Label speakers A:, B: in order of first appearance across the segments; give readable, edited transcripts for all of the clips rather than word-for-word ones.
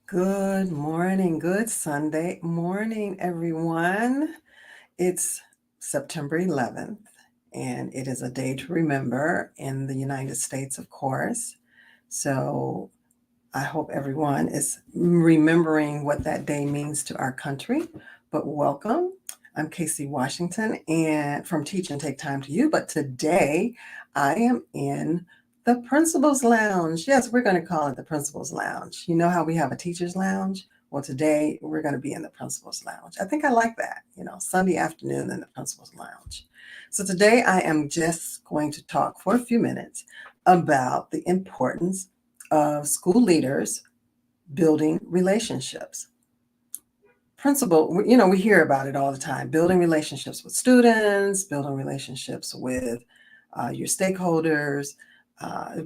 A: Good morning, good Sunday morning, everyone. It's September 11th, and it is a day to remember in the United States, of course. So I hope everyone is remembering what that day means to our country. But welcome. I'm Casey Washington and from Teach and Take Time to You. But today I am in the Principal's Lounge. Yes, we're going to call it the Principal's Lounge. You know how we have a teacher's lounge? Well, today we're going to be in the Principal's Lounge. I think I like that, Sunday afternoon in the Principal's Lounge. So today I am just going to talk for a few minutes about the importance of school leaders building relationships. Principal, we hear about it all the time, building relationships with students, building relationships with your stakeholders,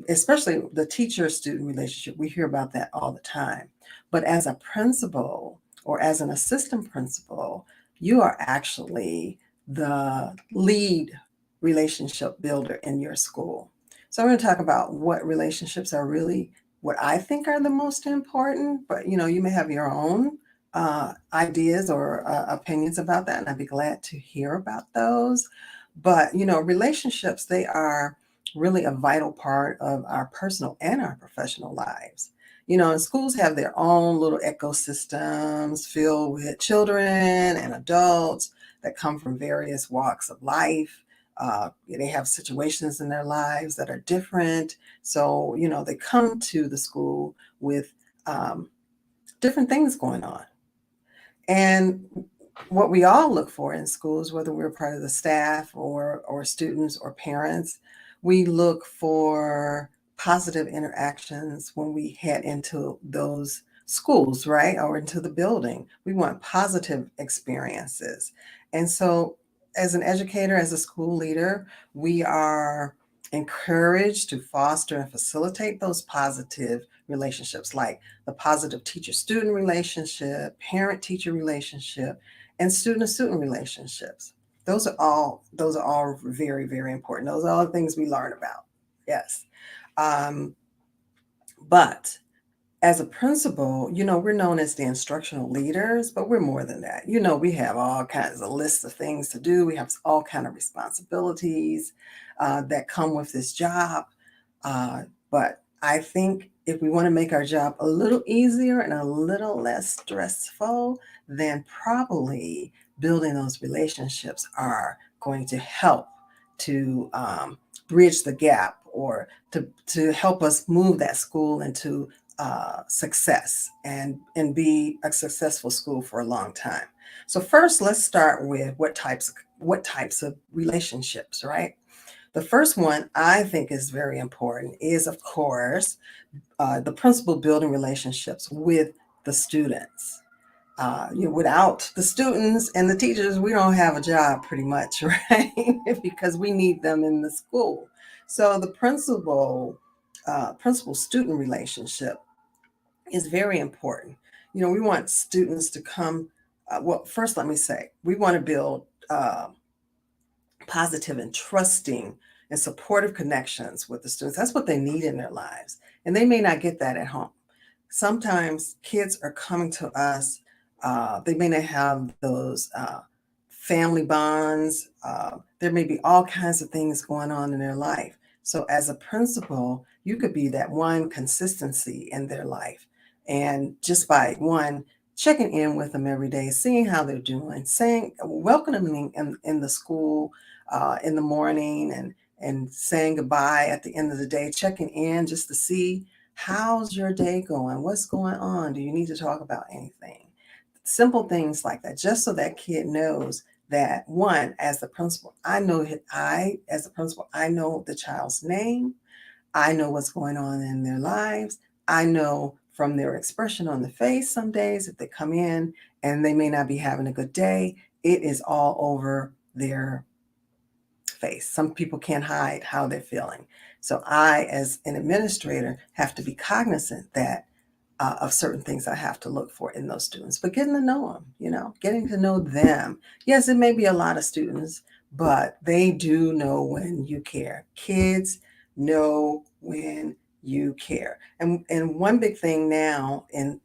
A: especially the teacher-student relationship. We hear about that all the time. But as a principal or as an assistant principal, you are actually the lead relationship builder in your school. So I'm going to talk about what relationships are really what I think are the most important, but you may have your own ideas or opinions about that, and I'd be glad to hear about those. But relationships, they are really a vital part of our personal and our professional lives. And schools have their own little ecosystems filled with children and adults that come from various walks of life. They have situations in their lives that are different. So, they come to the school with different things going on. And what we all look for in schools, whether we're part of the staff or students or parents, we look for positive interactions when we head into those schools, right? Or into the building. We want positive experiences. And so as an educator, as a school leader, we are encouraged to foster and facilitate those positive relationships like the positive teacher-student relationship, parent-teacher relationship, and student-to-student relationships. Those are all very, very important. Those are all the things we learn about. Yes. Um, but as a principal, we're known as the instructional leaders, but we're more than that. We have all kinds of lists of things to do. We have all kind of responsibilities that come with this job. But I think if we want to make our job a little easier and a little less stressful, then probably building those relationships are going to help to bridge the gap or to help us move that school into success and be a successful school for a long time. So first, let's start with what types of relationships, right? The first one I think is very important is, of course, the principal building relationships with the students. Without the students and the teachers, we don't have a job pretty much, right? Because we need them in the school. So the principal student relationship is very important. We want students to come. Well, first, let me say, we want to build positive and trusting and supportive connections with the students. That's what they need in their lives. And they may not get that at home. Sometimes kids are coming to us, they may not have those family bonds. There may be all kinds of things going on in their life. So, as a principal, you could be that one consistency in their life. And just by one, checking in with them every day, seeing how they're doing, saying, welcoming them in the school in the morning and saying goodbye at the end of the day, checking in just to see how's your day going? What's going on? Do you need to talk about anything? Simple things like that, just so that kid knows that one, as the principal, as the principal, I know the child's name. I know what's going on in their lives. I know from their expression on the face some days if they come in and they may not be having a good day, it is all over their face. Some people can't hide how they're feeling. So I, as an administrator, have to be cognizant that of certain things I have to look for in those students. But getting to know them, getting to know them. Yes, it may be a lot of students, but they do know when you care. Kids know when you care. And one big thing now in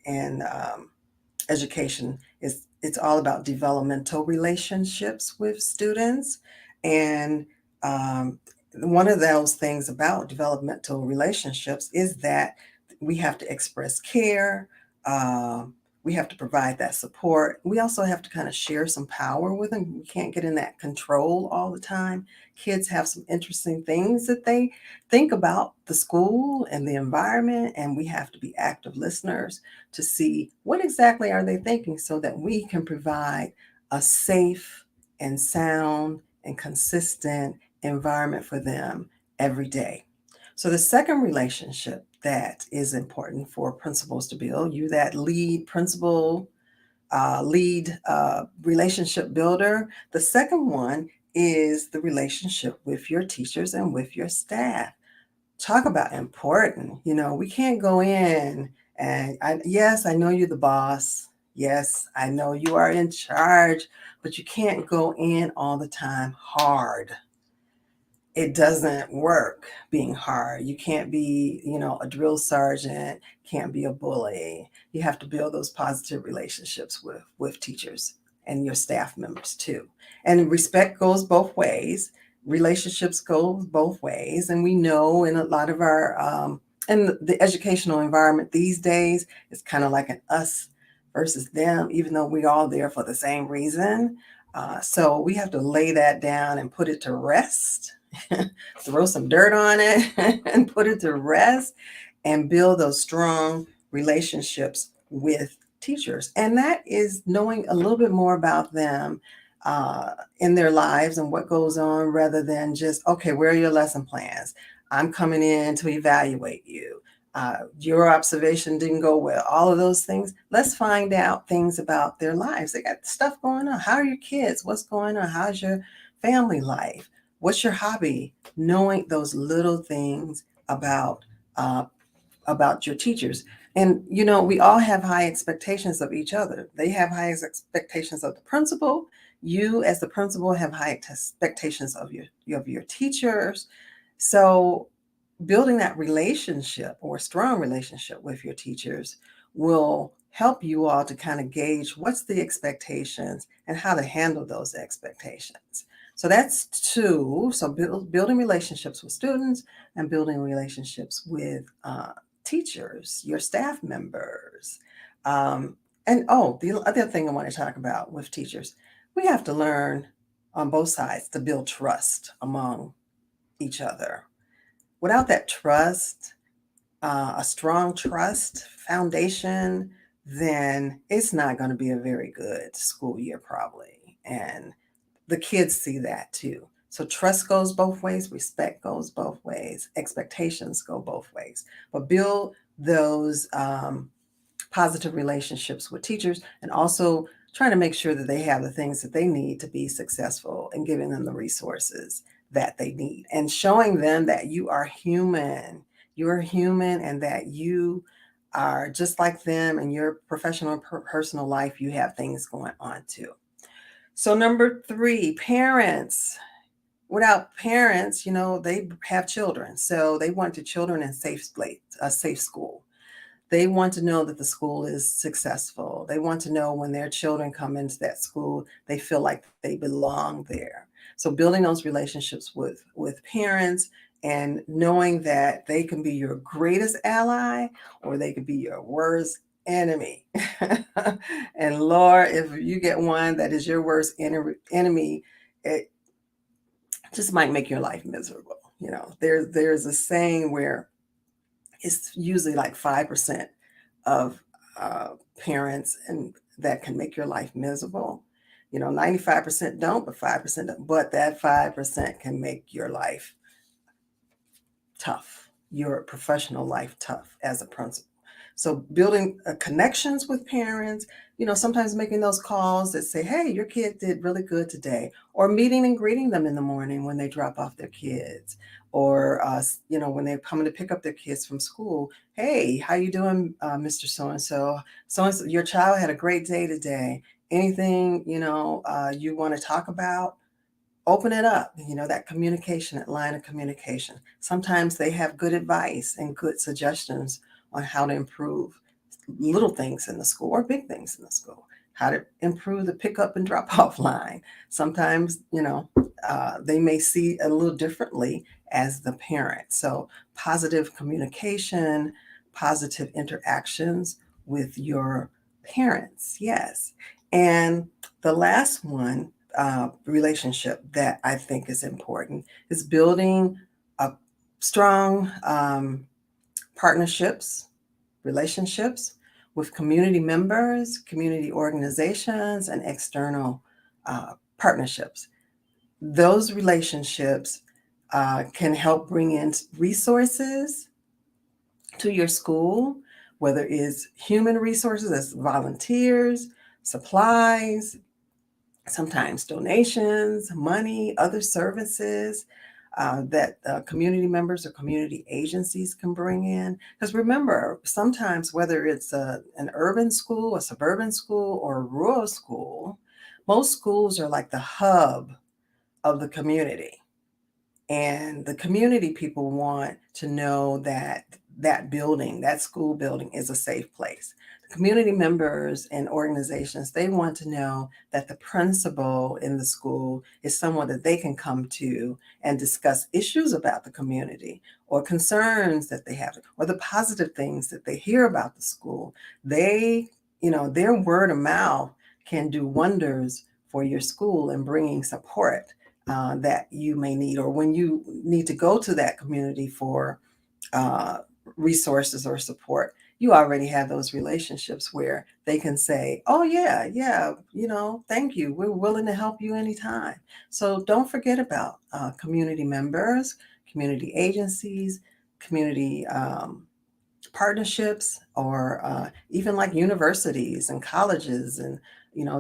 A: education is it's all about developmental relationships with students. And um, one of those things about developmental relationships is that we have to express care. um, we have to provide that support. We also have to kind of share some power with them. We can't get in that control all the time. Kids have some interesting things that they think about the school and the environment, and we have to be active listeners to see what exactly are they thinking so that we can provide a safe and sound and consistent environment for them every day. So the second relationship that is important for principals to build, you that lead principal, lead relationship builder, the second one is the relationship with your teachers and with your staff. Talk about important. We can't go in and yes, I know you're the boss. Yes, I know you are in charge, but you can't go in all the time hard. It doesn't work being hard. You can't be, a drill sergeant, can't be a bully. You have to build those positive relationships with teachers and your staff members too. And respect goes both ways. Relationships go both ways. And we know in a lot of our in the educational environment these days, it's kind of like an us versus them, even though we're all there for the same reason. So we have to lay that down and put it to rest. Throw some dirt on it and put it to rest and build those strong relationships with teachers. And that is knowing a little bit more about them in their lives and what goes on rather than just, okay, where are your lesson plans? I'm coming in to evaluate you. Your observation didn't go well. All of those things. Let's find out things about their lives. They got stuff going on. How are your kids? What's going on? How's your family life? What's your hobby? Knowing those little things uh, about your teachers. And we all have high expectations of each other. They have high expectations of the principal. You, as the principal, have high expectations of your teachers. So building that relationship or a strong relationship with your teachers will help you all to kind of gauge what's the expectations and how to handle those expectations. So that's two. So building relationships with students and building relationships with teachers, your staff members. And the other thing I want to talk about with teachers, we have to learn on both sides to build trust among each other. Without that trust, a strong trust foundation, then it's not going to be a very good school year, probably. And the kids see that too. So trust goes both ways, respect goes both ways, expectations go both ways. But build those positive relationships with teachers and also trying to make sure that they have the things that they need to be successful and giving them the resources that they need and showing them that you are human. You're human and that you are just like them in your professional and personal life. You have things going on too. So, number three, parents. Without parents, they have children. So they want the children in a safe school. They want to know that the school is successful. They want to know when their children come into that school, they feel like they belong there. So building those relationships with parents and knowing that they can be your greatest ally or they could be your worst enemy. And Lord, if you get one that is your worst enemy, it just might make your life miserable. There's a saying where it's usually like 5% of parents and that can make your life miserable. 95% don't, but 5% don't. But that 5% can make your life tough, your professional life tough as a principal. So building connections with parents, sometimes making those calls that say, hey, your kid did really good today, or meeting and greeting them in the morning when they drop off their kids, or, when they're coming to pick up their kids from school. Hey, how you doing, Mr. So-and-so? So-and-so, your child had a great day today. Anything, you want to talk about? open it up, that communication, that line of communication. Sometimes they have good advice and good suggestions on how to improve little things in the school or big things in the school, how to improve the pickup and drop off line. Sometimes, they may see a little differently as the parent. So, positive communication, positive interactions with your parents. Yes. And the last one, relationship that I think is important is building a strong partnerships, relationships with community members, community organizations, and external partnerships. Those relationships can help bring in resources to your school, whether it's human resources as volunteers, supplies, sometimes donations, money, other services that community members or community agencies can bring in. Because remember, sometimes whether it's an urban school, a suburban school, or a rural school, most schools are like the hub of the community. And the community people want to know that that building, that school building, is a safe place. The community members and organizations, they want to know that the principal in the school is someone that they can come to and discuss issues about the community or concerns that they have or the positive things that they hear about the school. They, their word of mouth can do wonders for your school in bringing support that you may need, or when you need to go to that community for uh, resources or support, you already have those relationships where they can say, oh, yeah, yeah, thank you. We're willing to help you anytime. So don't forget about community members, community agencies, community partnerships, or even like universities and colleges. And,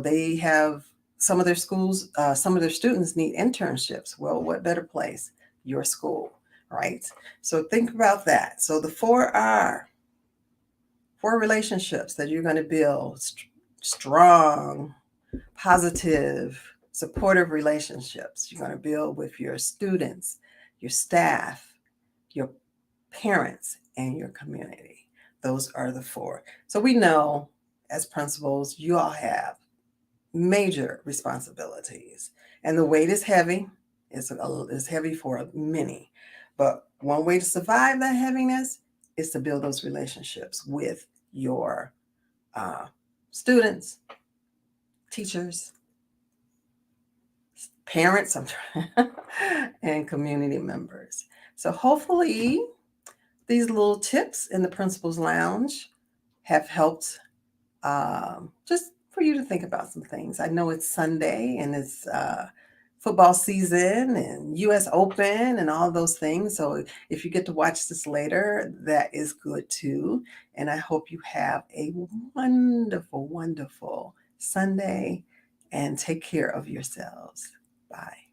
A: they have some of their schools, some of their students need internships. Well, what better place? Your school, right? So think about that. So the four relationships that you're going to build: strong, positive, supportive relationships you're going to build with your students, your staff, your parents, and your community. Those are the four. So we know as principals, you all have major responsibilities, and the weight is heavy. It's heavy for many, but one way to survive that heaviness is to build those relationships with your uh, students, teachers, parents, and community members. So hopefully these little tips in the Principal's Lounge have helped, just for you to think about some things. I know it's Sunday and it's football season and US Open and all those things. So if you get to watch this later, that is good too. And I hope you have a wonderful, wonderful Sunday and take care of yourselves. Bye.